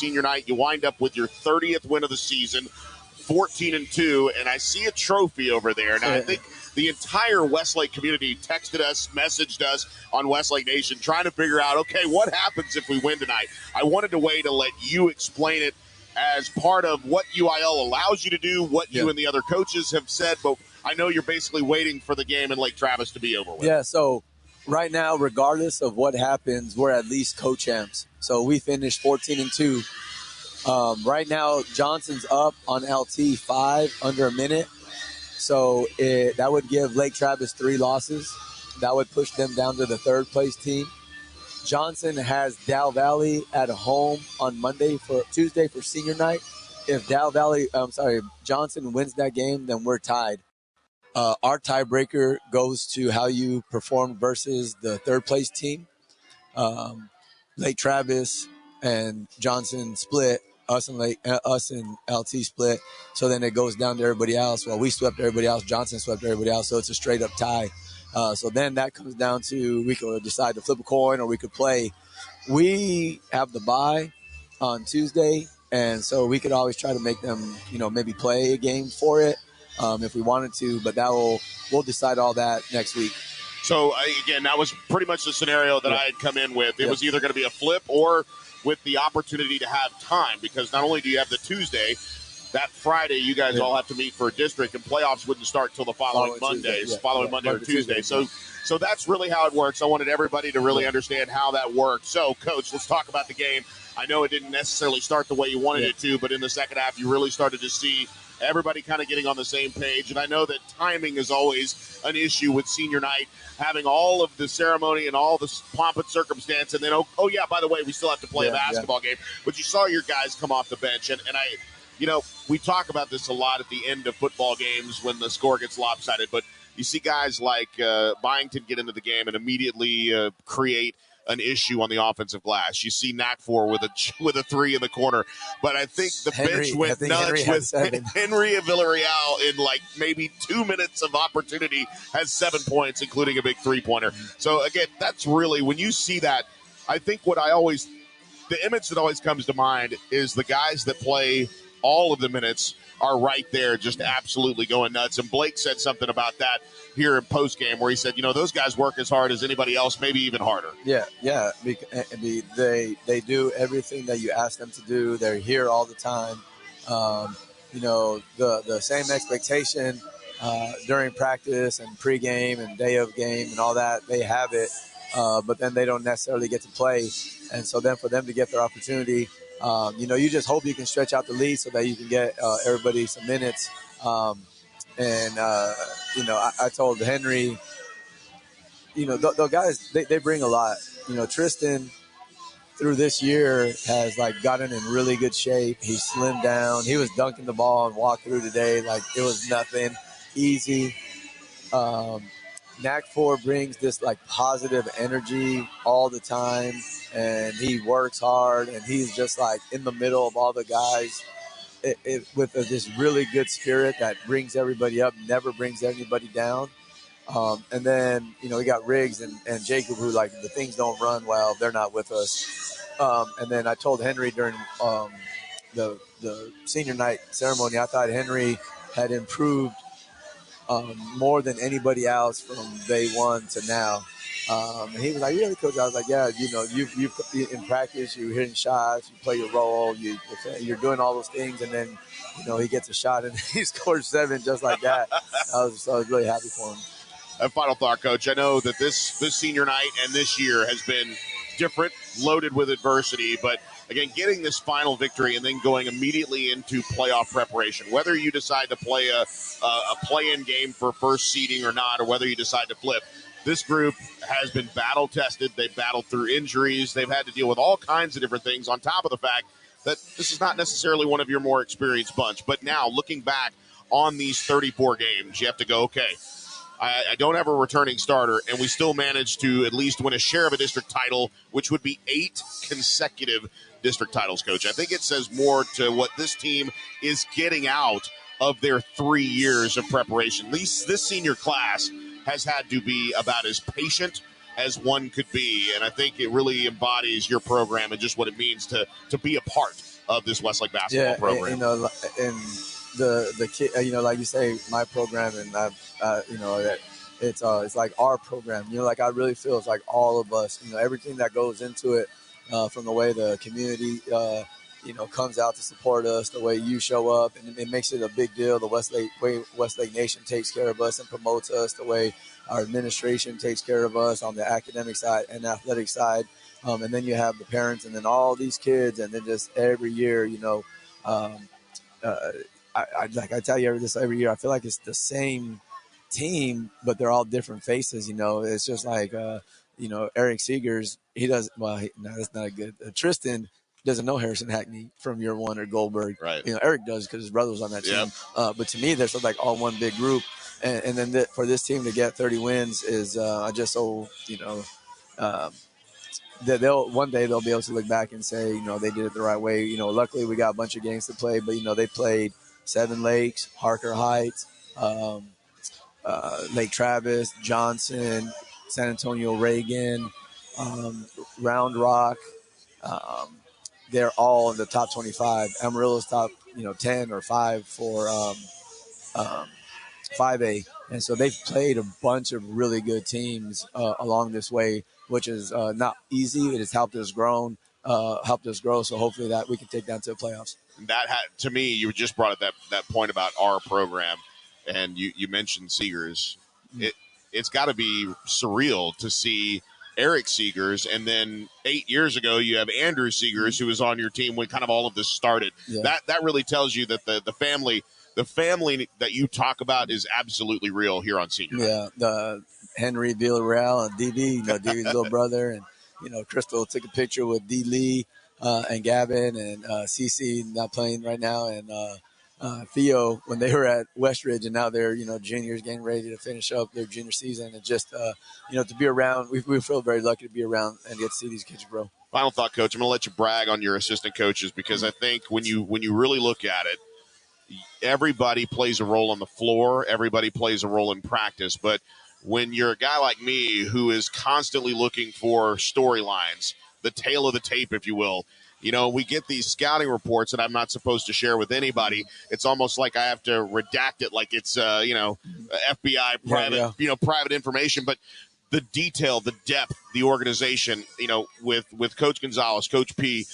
senior night. You wind up with your 30th win of the season, 14-2, and I see a trophy over there. Now, I think the entire Westlake community texted us, messaged us on Westlake Nation, trying to figure out, okay, what happens if we win tonight? I wanted to wait to let you explain it as part of what UIL allows you to do, what you and the other coaches have said, but I know you're basically waiting for the game in Lake Travis to be over with. Yeah, so right now, regardless of what happens, we're at least co-champs. So we finished 14-2. Right now, Johnson's up on LT 5 under a minute. So that would give Lake Travis 3 losses. That would push them down to the third place team. Johnson has Dow Valley at home on Tuesday for senior night. If Johnson wins that game, then we're tied. Our tiebreaker goes to how you perform versus the third place team. Lake Travis and Johnson split. Us and LT split. So then it goes down to everybody else. Well, we swept everybody else. Johnson swept everybody else. So it's a straight up tie. So then that comes down to we could decide to flip a coin or we could play. We have the bye on Tuesday, and so we could always try to make them, maybe play a game for it if we wanted to. But we'll decide all that next week. So, again, that was pretty much the scenario that I had come in with. It was either going to be a flip or with the opportunity to have time, because not only do you have the Tuesday, that Friday you guys all have to meet for a district, and playoffs wouldn't start till the following Monday or Tuesday. So that's really how it works. I wanted everybody to really understand how that works. So, Coach, let's talk about the game. I know it didn't necessarily start the way you wanted it to, but in the second half you really started to see everybody kind of getting on the same page. And I know that timing is always an issue with senior night, having all of the ceremony and all the pomp and circumstance. And then, by the way, we still have to play a basketball game. But you saw your guys come off the bench. And we talk about this a lot at the end of football games when the score gets lopsided. But you see guys like Byington get into the game and immediately create an issue on the offensive glass. You see NAC4 with a 3 in the corner. But I think the bench went nuts with Henry of Villarreal in like maybe 2 minutes of opportunity, has 7 points, including a big 3-pointer. So, again, that's really, when you see that, I think the image that always comes to mind is the guys that play all of the minutes are right there just absolutely going nuts. And Blake said something about that here in postgame where he said, those guys work as hard as anybody else, maybe even harder. Yeah. They do everything that you ask them to do. They're here all the time. The same expectation during practice and pregame and day of game and all that, they have it, but then they don't necessarily get to play. And so then for them to get their opportunity, you just hope you can stretch out the lead so that you can get everybody some minutes. I told Henry, the guys, they bring a lot. Tristan through this year has gotten in really good shape. He slimmed down. He was dunking the ball and walked through today like it was nothing, easy. NAC4 brings this positive energy all the time, and he works hard, and he's just in the middle of all the guys with this really good spirit that brings everybody up, never brings anybody down. And then, we got Riggs and Jacob who the things don't run well. They're not with us. And then I told Henry during the senior night ceremony, I thought Henry had improved more than anybody else from day one to now. And he was like, really, Coach? I was like, yeah, you in practice, you're hitting shots, you play your role, you're doing all those things. And then, he gets a shot and he scores 7 just like that. I was really happy for him. A final thought, Coach. I know that this senior night and this year has been different, loaded with adversity, but again, getting this final victory and then going immediately into playoff preparation, whether you decide to play a play-in game for first seeding or not, or whether you decide to flip, this group has been battle-tested. They've battled through injuries. They've had to deal with all kinds of different things on top of the fact that this is not necessarily one of your more experienced bunch. But now, looking back on these 34 games, you have to go, okay, I don't have a returning starter, and we still managed to at least win a share of a district title, which would be 8 consecutive district titles, Coach. I think it says more to what this team is getting out of their 3 years of preparation. At least this senior class has had to be about as patient as one could be, and I think it really embodies your program and just what it means to be a part of this Westlake basketball program. And the kid, like you say, my program, and that it's like our program. Like I really feel it's like all of us. Everything that goes into it, from the way the community, comes out to support us, the way you show up, and it makes it a big deal. The Westlake Nation takes care of us and promotes us, the way our administration takes care of us on the academic side and athletic side. And then you have the parents, and then all these kids, and then just every year, um, I tell you this every year. I feel like it's the same team, but they're all different faces. It's just like Eric Seegers. He does well. No, that's not a good. Tristan doesn't know Harrison Hackney from year one or Goldberg. Right. Eric does because his brother was on that team. But to me, they're sort of like all one big group. And then for this team to get 30 wins is just so that one day they'll be able to look back and say, they did it the right way. Luckily we got a bunch of games to play, but they played Seven Lakes, Harker Heights, Lake Travis, Johnson, San Antonio Reagan, Round Rock. They're all in the top 25. Amarillo's top 10 or 5 for 5A. And so they've played a bunch of really good teams along this way, which is not easy. It has helped us grow. So hopefully that we can take that to the playoffs. To me, you just brought up that point about our program, and you mentioned Seegers. It's got to be surreal to see Eric Seegers, and then 8 years ago you have Andrew Seegers, who was on your team when kind of all of this started. Yeah. That really tells you that the family that you talk about is absolutely real here on Senior. Yeah, the Henry Villarreal and DB, DB's little brother, and Crystal took a picture with D. Lee and Gavin and CC not playing right now, and Theo when they were at Westridge, and now they're juniors getting ready to finish up their junior season, and just to be around, we feel very lucky to be around and get to see these kids grow. Final thought, Coach. I'm going to let you brag on your assistant coaches, because I think when you really look at it, everybody plays a role on the floor. Everybody plays a role in practice. But when you're a guy like me who is constantly looking for storylines, the tail of the tape, if you will, we get these scouting reports that I'm not supposed to share with anybody. It's almost like I have to redact it like it's, FBI private, private information. But the detail, the depth, the organization, with Coach Gonzalez, Coach P,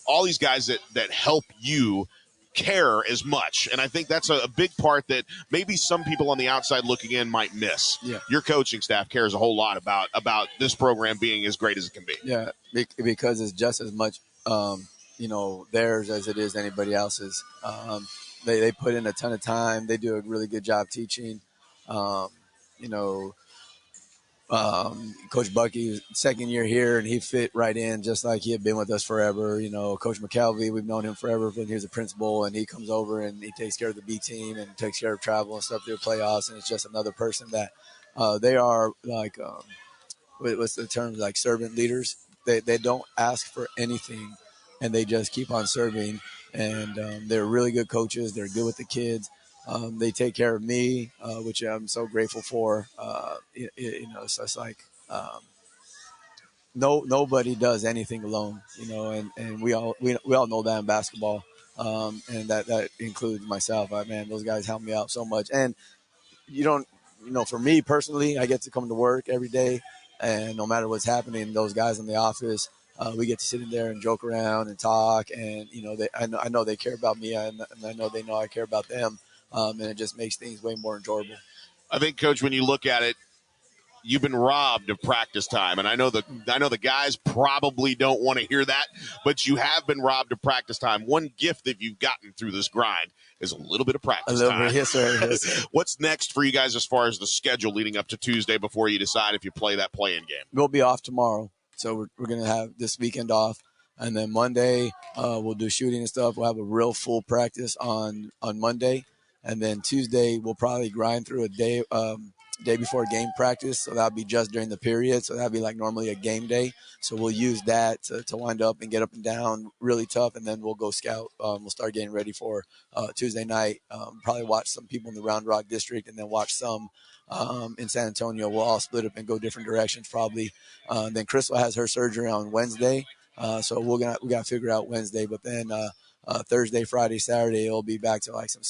all these guys that help you care as much. And I think that's a big part that maybe some people on the outside looking in might miss. Yeah. Your coaching staff cares a whole lot about this program being as great as it can be. Yeah, because it's just as much, theirs as it is anybody else's. They put in a ton of time. They do a really good job teaching. Coach Bucky, second year here, and he fit right in just like he had been with us forever. Coach McKelvey, we've known him forever when he was a principal, and he comes over and he takes care of the B team and takes care of travel and stuff through the playoffs. And it's just another person that they are like, what's the term, like servant leaders. They don't ask for anything, and they just keep on serving. And they're really good coaches. They're good with the kids. They take care of me, which I'm so grateful for. So it's like nobody does anything alone, and we all know that in basketball, and that includes myself. Man, those guys help me out so much. And for me personally, I get to come to work every day, and no matter what's happening, those guys in the office, we get to sit in there and joke around and talk, and I know they care about me, and I know they know I care about them. And it just makes things way more enjoyable. I think, Coach, when you look at it, you've been robbed of practice time, and I know the guys probably don't want to hear that, but you have been robbed of practice time. One gift that you've gotten through this grind is a little bit of practice time. Bit, yes, sir. Yes, sir. What's next for you guys as far as the schedule leading up to Tuesday before you decide if you play that play-in game? We'll be off tomorrow, so we're going to have this weekend off. And then Monday, we'll do shooting and stuff. We'll have a real full practice on Monday. And then Tuesday, we'll probably grind through a day before game practice. So that'll be just during the period. So that'll be like normally a game day. So we'll use that to wind up and get up and down really tough. And then we'll go scout. We'll start getting ready for Tuesday night. Probably watch some people in the Round Rock district, and then watch some in San Antonio. We'll all split up and go different directions probably. Then Crystal has her surgery on Wednesday. So we got to figure out Wednesday. But then Thursday, Friday, Saturday, it'll be back to like some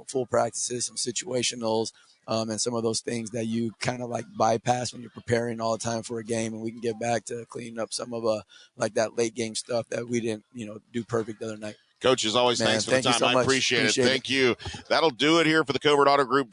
full practices, some situationals, and some of those things that you kind of like bypass when you're preparing all the time for a game. And we can get back to cleaning up some of like that late game stuff that we didn't, do perfect the other night. Coach, as always, Man, thanks for the time. you so I much. appreciate it. Appreciate it. Thank you. That'll do it here for the Covert Auto Group.